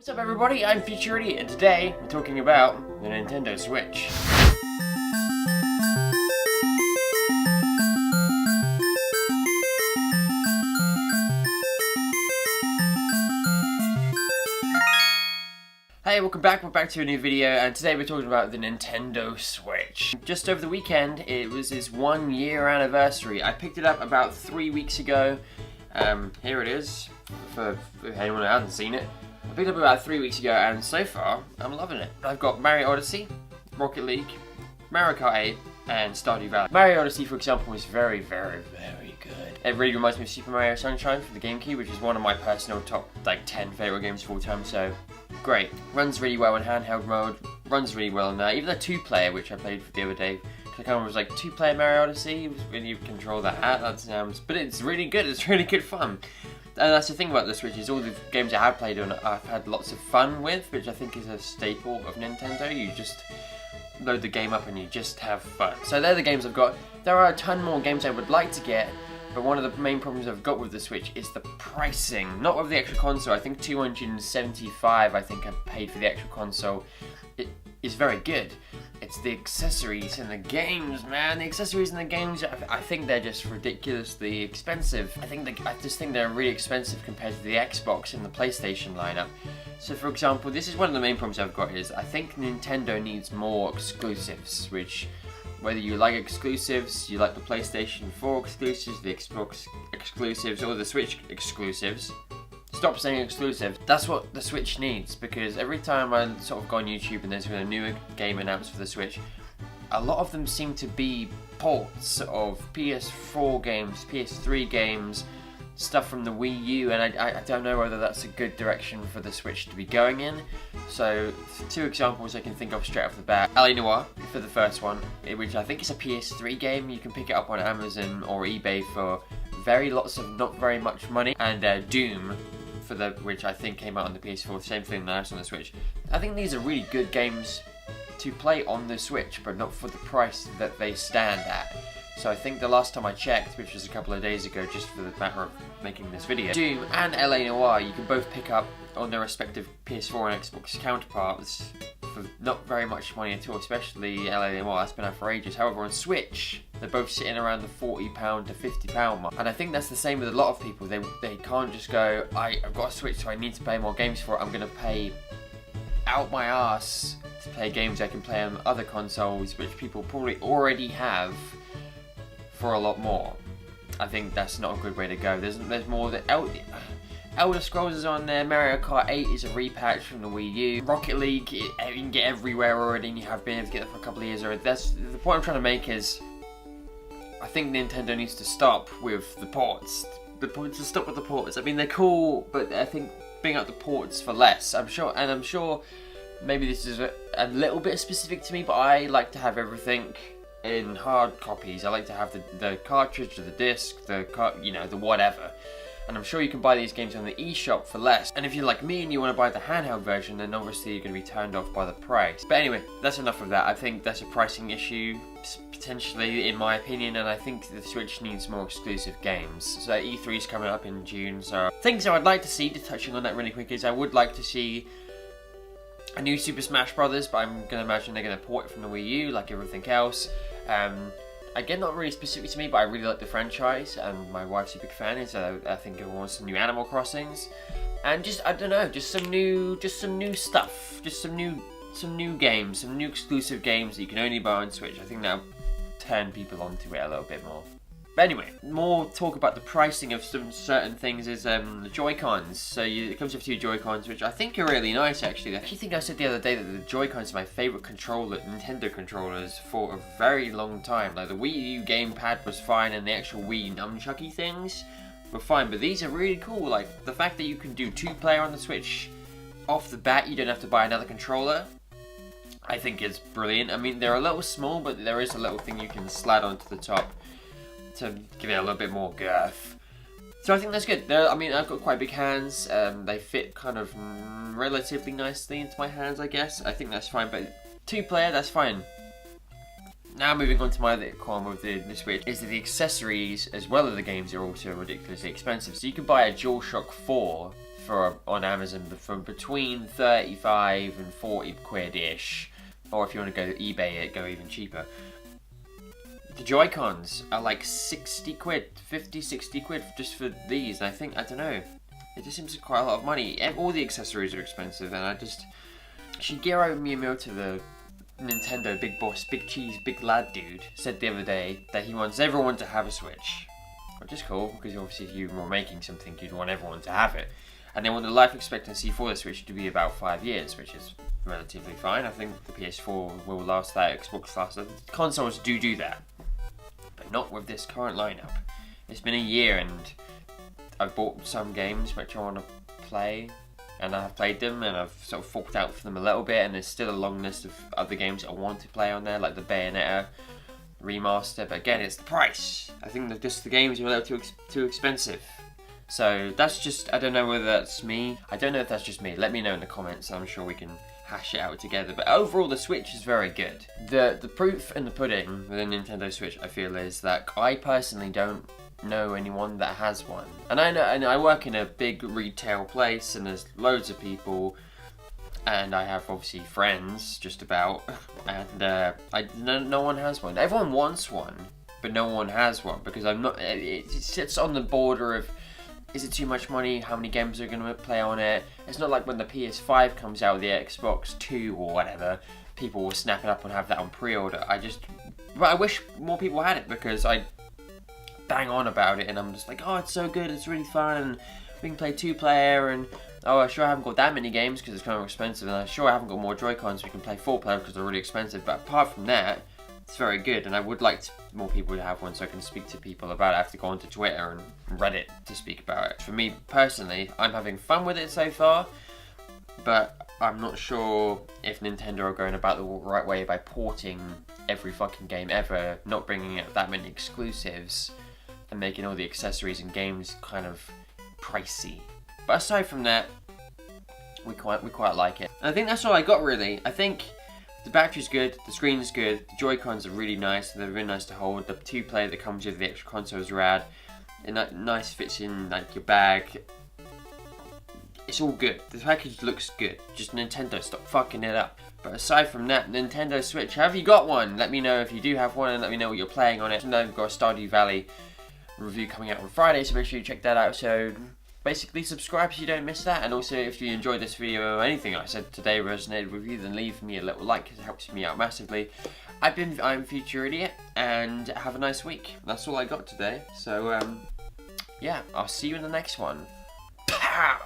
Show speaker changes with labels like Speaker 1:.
Speaker 1: What's up everybody, I'm Futurity, and today we're talking about the Nintendo Switch. Hey, welcome back, we're back to a new video, and today we're talking about the Nintendo Switch. Just over the weekend, it was its 1 year anniversary. I picked it up about 3 weeks ago. Here it is, for anyone who hasn't seen it. I picked it up about 3 weeks ago, and so far, I'm loving it. I've got Mario Odyssey, Rocket League, Mario Kart 8, and Stardew Valley. Mario Odyssey, for example, is very, very, very good. It really reminds me of Super Mario Sunshine for the GameCube, which is one of my personal top 10 favourite games of all time, so great. Runs really well in handheld mode, runs really well in there. Even the 2-player, which I played the other day, I kind of was like 2-player Mario Odyssey, when you control that, but it's really good, it's really good fun. And that's the thing about the Switch, is all the games I have played on I've had lots of fun with, which I think is a staple of Nintendo. You just load the game up and you just have fun. So they're the games I've got. There are a ton more games I would like to get, but one of the main problems I've got with the Switch is the pricing. Not with the actual console, I think $275 I think I paid for the actual console. It is very good. It's the accessories and the games, man. The accessories and the games, I think they're just ridiculously expensive. I just think they're really expensive compared to the Xbox and the PlayStation lineup. So for example, this is one of the main problems I've got, is I think Nintendo needs more exclusives, which, whether you like exclusives, you like the PlayStation 4 exclusives, the Xbox exclusives, or the Switch exclusives, stop saying exclusive. That's what the Switch needs, because every time I sort of go on YouTube and there's been a new game announced for the Switch, a lot of them seem to be ports of PS4 games, PS3 games, stuff from the Wii U, and I don't know whether that's a good direction for the Switch to be going in. So, 2 examples I can think of straight off the bat. LA Noire for the first one, which I think is a PS3 game. You can pick it up on Amazon or eBay for lots of not very much money. And Doom, which I think came out on the PS4, same thing that on the Switch. I think these are really good games to play on the Switch, but not for the price that they stand at. So I think the last time I checked, which was a couple of days ago, just for the matter of making this video, Doom and LA Noire you can both pick up on their respective PS4 and Xbox counterparts for not very much money at all, especially LA Noire, that's been out for ages. However, on Switch, they're both sitting around the £40 to £50 mark. And I think that's the same with a lot of people. They can't just go, I've got a Switch, so I need to pay more games for it. I'm going to pay out my ass to play games I can play on other consoles, which people probably already have, for a lot more. I think that's not a good way to go. There's more that Elder Scrolls is on there. Mario Kart 8 is a repatch from the Wii U. Rocket League, you can get everywhere already, and you have been able to get it for a couple of years already. That's the point I'm trying to make, is I think Nintendo needs to stop with the ports. Stop with the ports. I mean, they're cool, but I think bring up the ports for less. I'm sure maybe this is a little bit specific to me, but I like to have everything in hard copies. I like to have the cartridge, or the disc, the whatever. And I'm sure you can buy these games on the eShop for less. And if you're like me and you want to buy the handheld version, then obviously you're going to be turned off by the price. But anyway, that's enough of that. I think that's a pricing issue, potentially, in my opinion, and I think the Switch needs more exclusive games. So E3 is coming up in June, so things I would like to see, just touching on that really quick, is I would like to see a new Super Smash Brothers, but I'm going to imagine they're going to port it from the Wii U, like everything else. Again, not really specific to me, but I really like the franchise, and my wife's a big fan, so I think it wants some new Animal Crossings, and just some new stuff, just some new games, some new exclusive games that you can only buy on Switch. I think that'll turn people onto it a little bit more. But anyway, more talk about the pricing of some certain things is the Joycons. So it comes with 2 Joycons, which I think are really nice, actually. I actually think I said the other day that the Joycons are my favourite Nintendo controllers for a very long time. Like, the Wii U gamepad was fine, and the actual Wii nunchucky things were fine, but these are really cool. Like, the fact that you can do 2-player on the Switch off the bat, you don't have to buy another controller, I think is brilliant. I mean, they're a little small, but there is a little thing you can slide onto the top to give it a little bit more girth. So I think that's good. I've got quite big hands. They fit kind of relatively nicely into my hands, I guess. I think that's fine, but 2-player, that's fine. Now moving on to my other qualm with the Switch, is that the accessories as well as the games are also ridiculously expensive. So you can buy a DualShock 4 for on Amazon from between 35 and 40 quid-ish. Or if you want to go eBay it, go even cheaper. The Joycons are like 60 quid, 50, 60 quid just for these. And I don't know, it just seems quite a lot of money. All the accessories are expensive, and Shigeru Miyamoto, the Nintendo big boss, big cheese, big lad dude, said the other day that he wants everyone to have a Switch. Which is cool, because obviously if you were making something, you'd want everyone to have it. And they want the life expectancy for the Switch to be about 5 years, which is relatively fine. I think the PS4 will last that, Xbox lasts that. Consoles do that. But not with this current lineup. It's been a year and I've bought some games which I want to play, and I've played them and I've sort of forked out for them a little bit, and there's still a long list of other games I want to play on there, like the Bayonetta remaster, but again, it's the price. I think that just the games are a little too expensive. So that's just, I don't know whether that's me. I don't know if that's just me. Let me know in the comments. I'm sure we can hash it out together. But overall, the Switch is very good. The proof in the pudding with the Nintendo Switch, I feel, is that I personally don't know anyone that has one. And I work in a big retail place, and there's loads of people, and I have obviously friends just about, and no one has one. Everyone wants one, but no one has one, because it sits on the border of, is it too much money? How many games are going to play on it? It's not like when the PS5 comes out, the Xbox 2 or whatever, people will snap it up and have that on pre-order. But I wish more people had it, because I bang on about it, and I'm just like, oh, it's so good, it's really fun, and we can play 2-player, and oh, I sure haven't got that many games because it's kind of expensive, and I sure haven't got more Joy-Cons we can play 4-player because they're really expensive, but apart from that, it's very good, and I would like more people to have one so I can speak to people about it. I have to go onto Twitter and Reddit to speak about it. For me personally, I'm having fun with it so far, but I'm not sure if Nintendo are going about the right way by porting every fucking game ever, not bringing out that many exclusives, and making all the accessories and games kind of pricey. But aside from that, we quite like it. And I think that's all I got, really. I think the battery's good, the screen's good, the Joy-Cons are really nice, they're really nice to hold. The 2-player that comes with the extra console is rad. And that nice fits in like your bag. It's all good. The package looks good. Just Nintendo, stop fucking it up. But aside from that, Nintendo Switch, have you got one? Let me know if you do have one, and let me know what you're playing on it. And I've got a Stardew Valley review coming out on Friday, so make sure you check that out. So basically subscribe so you don't miss that, and also if you enjoyed this video or anything I said today resonated with you, then leave me a little like, because it helps me out massively. I'm Future Idiot, and have a nice week. That's all I got today, so yeah, I'll see you in the next one. Pow!